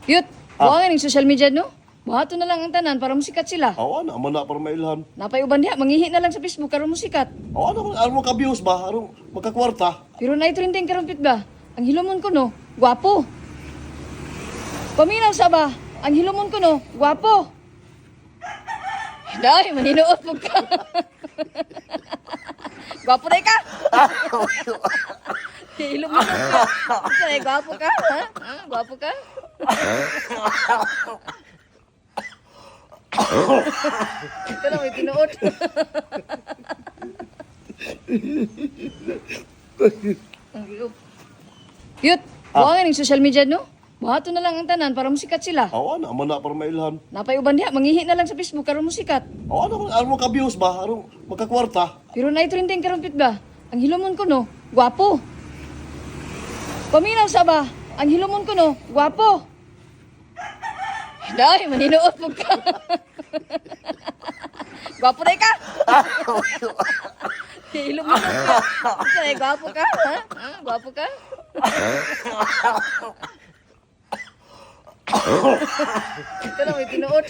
Yut, buwangin ng social media, no? Bahato na lang ang tanan para musikat sila. Awa na, na para mailhan. Napay uban diha, mangihi na lang sa Facebook karon musikat. Awa na, aron mo ka-views ba? Aron magkakwarta. Pero na trending karon pit ba? Ang hilomon ko no, gwapo. Paminaw sa ba? Ang hilomon ko no, gwapo. Dai, maninuot mo ka. Gwapo dai ka. Hilomon ka. Ay, gwapo ka, ha? Ha? Gwapo ka? Ito na may tinuod. Yut, buwangin ng social media, no? Bahato na lang ang tanan para musikat sila. Awa na para mailhan. Napay uban diha, mangihi na lang sa Facebook karon musikat. Awa na, aron mo ka-views ba? Aron magkakwarta. Pero na trending karon pit ba? Ang hilomon ko no, gwapo. Paminaw sa ba? Ang hilomon ko no, gwapo. Dai, maninuot mo ka. Gwapo dai ka. Hilomon ka. Ay, gwapo ka, ha? Ha? Gwapo ka? Ito na may tinuod.